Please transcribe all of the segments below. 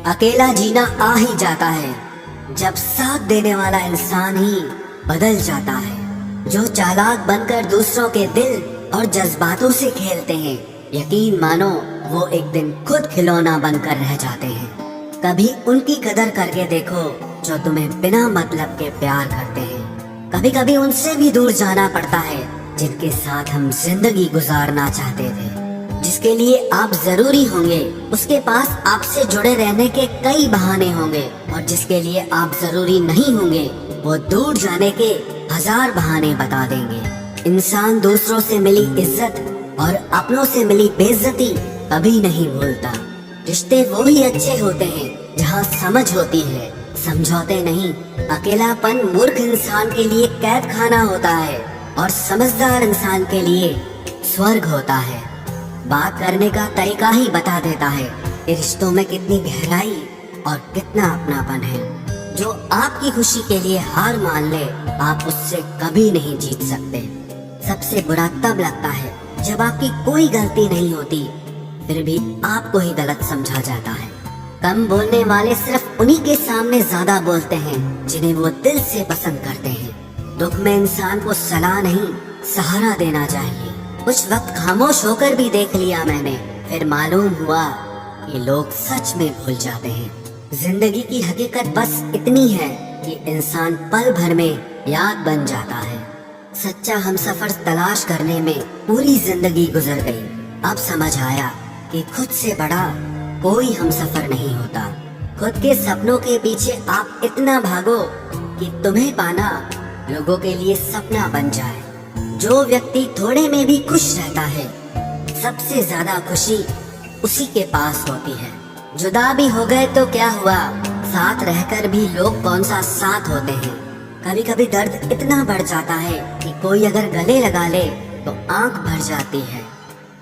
अकेला जीना आ ही जाता है जब साथ देने वाला इंसान ही बदल जाता है। जो चालाक बनकर दूसरों के दिल और जज्बातों से खेलते हैं, यकीन मानो वो एक दिन खुद खिलौना बनकर रह जाते हैं। कभी उनकी कदर करके देखो जो तुम्हें बिना मतलब के प्यार करते हैं। कभी कभी उनसे भी दूर जाना पड़ता है जिनके साथ हम जिंदगी गुजारना चाहते थे। जिसके लिए आप जरूरी होंगे उसके पास आपसे जुड़े रहने के कई बहाने होंगे, और जिसके लिए आप जरूरी नहीं होंगे वो दूर जाने के 1000 बहाने बता देंगे। इंसान दूसरों से मिली इज्जत और अपनों से मिली बेइज्जती कभी नहीं भूलता। रिश्ते वो ही अच्छे होते हैं जहाँ समझ होती है, समझौते नहीं। अकेलापन मूर्ख इंसान के लिए कैद खाना होता है और समझदार इंसान के लिए स्वर्ग होता है। बात करने का तरीका ही बता देता है कि रिश्तों में कितनी गहराई और कितना अपनापन है। जो आपकी खुशी के लिए हार मान ले, आप उससे कभी नहीं जीत सकते। सबसे बुरा तब लगता है जब आपकी कोई गलती नहीं होती फिर भी आपको ही गलत समझा जाता है। कम बोलने वाले सिर्फ उन्हीं के सामने ज्यादा बोलते हैं जिन्हें वो दिल से पसंद करते हैं। दुख में इंसान को सलाह नहीं, सहारा देना चाहिए। कुछ वक्त खामोश होकर भी देख लिया मैंने, फिर मालूम हुआ कि लोग सच में भूल जाते हैं। जिंदगी की हकीकत बस इतनी है कि इंसान पल भर में याद बन जाता है। सच्चा हमसफर तलाश करने में पूरी जिंदगी गुजर गई। अब समझ आया कि खुद से बड़ा कोई हमसफर नहीं होता। खुद के सपनों के पीछे आप इतना भागो कि तुम्हें पाना लोगों के लिए सपना बन जाए। जो व्यक्ति थोड़े में भी खुश रहता है, सबसे ज्यादा खुशी उसी के पास होती है। जुदा भी हो गए तो क्या हुआ, साथ रहकर भी लोग कौन सा साथ होते हैं। कभी कभी दर्द इतना बढ़ जाता है कि कोई अगर गले लगा ले तो आंख भर जाती है।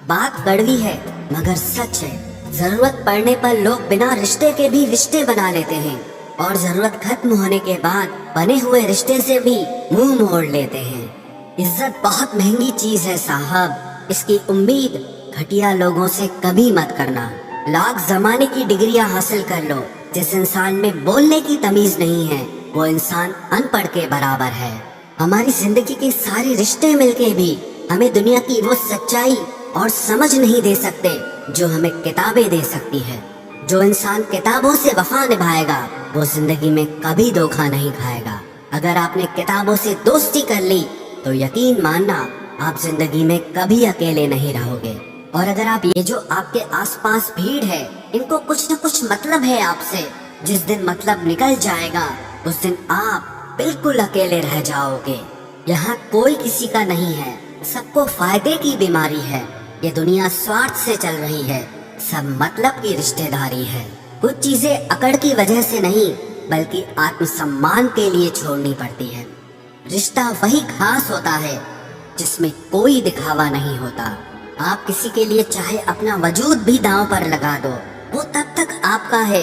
बात कड़वी है मगर सच है। जरूरत पड़ने पर लोग बिना रिश्ते के भी रिश्ते बना लेते हैं, और जरूरत खत्म होने के बाद बने हुए रिश्ते से भी मुंह मोड़ लेते हैं। इज्जत बहुत महंगी चीज है साहब, इसकी उम्मीद घटिया लोगों से कभी मत करना। लाख जमाने की डिग्रियां हासिल कर लो, जिस इंसान में बोलने की तमीज नहीं है वो इंसान अनपढ़ के बराबर है। हमारी जिंदगी के सारे रिश्ते मिलके भी हमें दुनिया की वो सच्चाई और समझ नहीं दे सकते जो हमें किताबें दे सकती है। जो इंसान किताबों से वफा निभाएगा वो जिंदगी में कभी धोखा नहीं खाएगा। अगर आपने किताबों से दोस्ती कर ली तो यकीन मानना आप जिंदगी में कभी अकेले नहीं रहोगे। और अगर आप ये जो आपके आसपास भीड़ है, इनको कुछ न कुछ मतलब है आपसे, जिस दिन मतलब निकल जाएगा उस दिन आप बिल्कुल अकेले रह जाओगे। यहाँ कोई किसी का नहीं है, सबको फायदे की बीमारी है। ये दुनिया स्वार्थ से चल रही है, सब मतलब की रिश्तेदारी है। कुछ चीजें अकड़ की वजह से नहीं बल्कि आत्मसम्मान के लिए छोड़नी पड़ती है। रिश्ता वही खास होता है जिसमें कोई दिखावा नहीं होता। आप किसी के लिए चाहे अपना वजूद भी दांव पर लगा दो, वो तब तक आपका है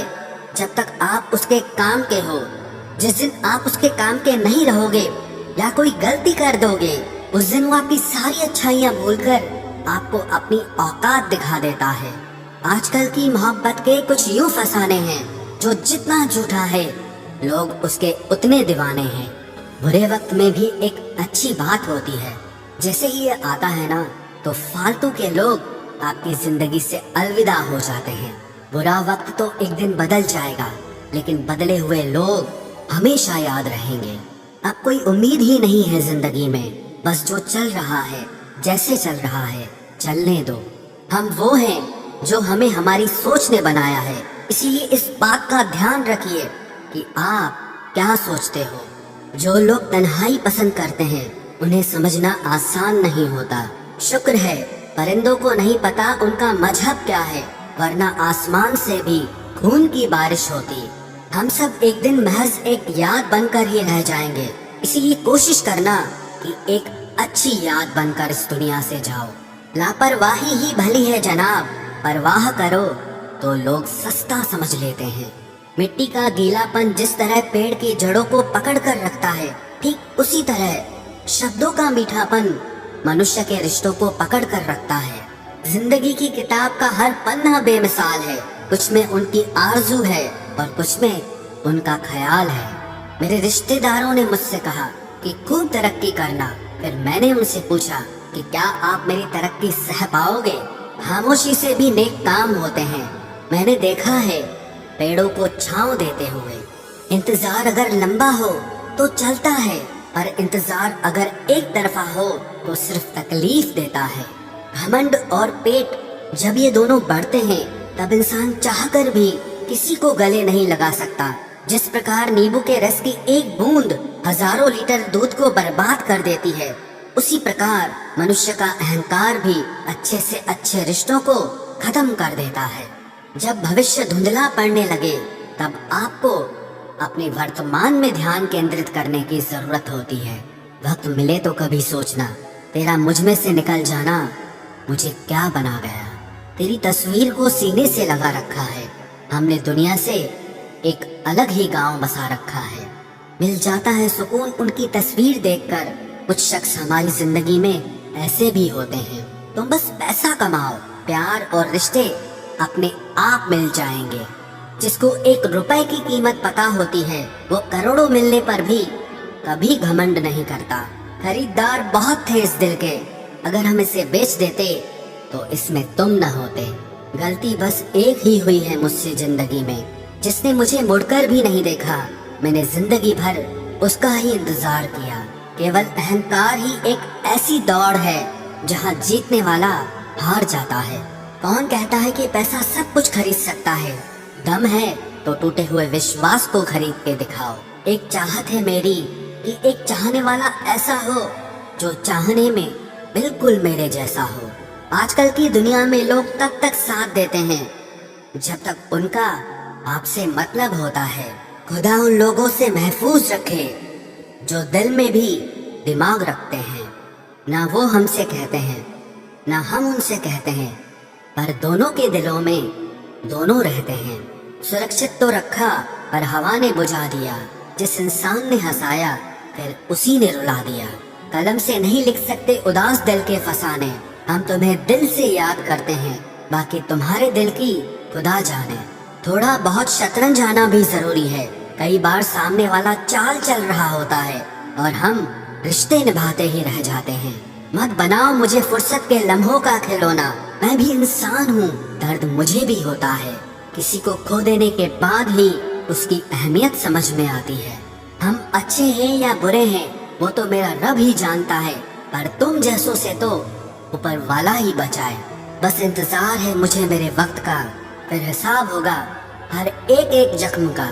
जब तक आप उसके काम के हो। जिस दिन आप उसके काम के नहीं रहोगे या कोई गलती कर दोगे, उस दिन वो आपकी सारी अच्छाइयाँ भूलकर आपको अपनी औकात दिखा देता है। आजकल की मोहब्बत के कुछ यूं फसाने हैं, जो जितना झूठा है लोग उसके उतने दीवाने हैं। बुरे वक्त में भी एक अच्छी बात होती है, जैसे ही ये आता है ना तो फालतू के लोग आपकी जिंदगी से अलविदा हो जाते हैं। बुरा वक्त तो एक दिन बदल जाएगा, लेकिन बदले हुए लोग हमेशा याद रहेंगे। अब कोई उम्मीद ही नहीं है जिंदगी में, बस जो चल रहा है जैसे चल रहा है चलने दो। हम वो हैं जो हमें हमारी सोच ने बनाया है, इसीलिए इस बात का ध्यान रखिए कि आप क्या सोचते हो। जो लोग तन्हाई पसंद करते हैं उन्हें समझना आसान नहीं होता। शुक्र है परिंदों को नहीं पता उनका मजहब क्या है, वरना आसमान से भी खून की बारिश होती। हम सब एक दिन महज एक याद बनकर ही रह जाएंगे, इसीलिए कोशिश करना कि एक अच्छी याद बनकर इस दुनिया से जाओ। लापरवाही ही भली है जनाब, परवाह करो तो लोग सस्ता समझ लेते हैं। मिट्टी का गीलापन जिस तरह पेड़ की जड़ों को पकड़ कर रखता है, ठीक उसी तरह शब्दों का मीठापन मनुष्य के रिश्तों को पकड़ कर रखता है। जिंदगी की किताब का हर पन्ना बेमिसाल है, कुछ में उनकी आरजू है और कुछ में उनका ख्याल है। मेरे रिश्तेदारों ने मुझसे कहा कि खूब तरक्की करना। फिर मैंने उनसे पूछा कि क्या आप मेरी तरक्की सह पाओगे? खामोशी से भी नेक काम होते हैं। मैंने देखा है पेड़ों को छांव देते हुए। इंतजार अगर लंबा हो तो चलता है, और इंतजार अगर एक तरफा हो तो सिर्फ तकलीफ देता है। घमंड और पेट जब ये दोनों बढ़ते हैं तब इंसान चाहकर भी किसी को गले नहीं लगा सकता। जिस प्रकार नींबू के रस की एक बूंद हजारों लीटर दूध को बर्बाद कर देती है, उसी प्रकार मनुष्य का अहंकार भी अच्छे से अच्छे रिश्तों को खत्म कर देता है। जब भविष्य धुंधला पड़ने लगे तब आपको अपने वर्तमान में ध्यान केंद्रित करने की जरूरत होती है। वक्त मिले तो कभी सोचना, तेरा मुझ में से निकल जाना मुझे क्या बना गया। तेरी तस्वीर को सीने से लगा रखा है। हमने दुनिया से एक अलग ही गांव बसा रखा है। मिल जाता है सुकून उनकी तस्वीर देखकर। कुछ शख्स हमारी जिंदगी में ऐसे भी होते हैं। तुम बस पैसा कमाओ, प्यार और रिश्ते अपने आप मिल जाएंगे। जिसको 1 रुपए की कीमत पता होती है वो करोड़ों मिलने पर भी कभी घमंड नहीं करता। खरीदार बहुत थे इस दिल के, अगर हम इसे बेच देते तो इसमें तुम न होते। गलती बस एक ही हुई है मुझसे जिंदगी में, जिसने मुझे मुड़कर भी नहीं देखा। मैंने जिंदगी भर उसका ही इंतजार किया। केवल अहंकार ही एक ऐसी दौड़ है जहाँ जीतने वाला हार जाता है। कौन कहता है कि पैसा सब कुछ खरीद सकता है? दम है तो टूटे हुए विश्वास को खरीद के दिखाओ। एक चाहत है मेरी कि एक चाहने वाला ऐसा हो जो चाहने में बिल्कुल मेरे जैसा हो। आजकल की दुनिया में लोग तब तक साथ देते हैं जब तक उनका आपसे मतलब होता है। खुदा उन लोगों से महफूज रखे जो दिल में भी दिमाग रखते हैं। ना वो हमसे कहते हैं ना हम उनसे कहते हैं, पर दोनों के दिलों में दोनों रहते हैं। सुरक्षित तो रखा पर हवा ने बुझा दिया। जिस इंसान ने हंसाया फिर उसी ने रुला दिया। कलम से नहीं लिख सकते उदास दिल के फसाने। हम तुम्हें दिल से याद करते हैं, बाकी तुम्हारे दिल की खुदा जाने। थोड़ा बहुत शतरंज आना भी जरूरी है। कई बार सामने वाला चाल चल रहा होता है और हम रिश्ते निभाते ही रह जाते हैं। मत बनाओ मुझे फुर्सत के लम्हों का खिलौना। मैं भी इंसान हूँ, दर्द मुझे भी होता है। किसी को खो देने के बाद ही उसकी अहमियत समझ में आती है। हम अच्छे हैं या बुरे हैं वो तो मेरा रब ही जानता है, पर तुम जैसों से तो ऊपर वाला ही बचाए। बस इंतजार है मुझे मेरे वक्त का, फिर हिसाब होगा हर एक एक जख्म का।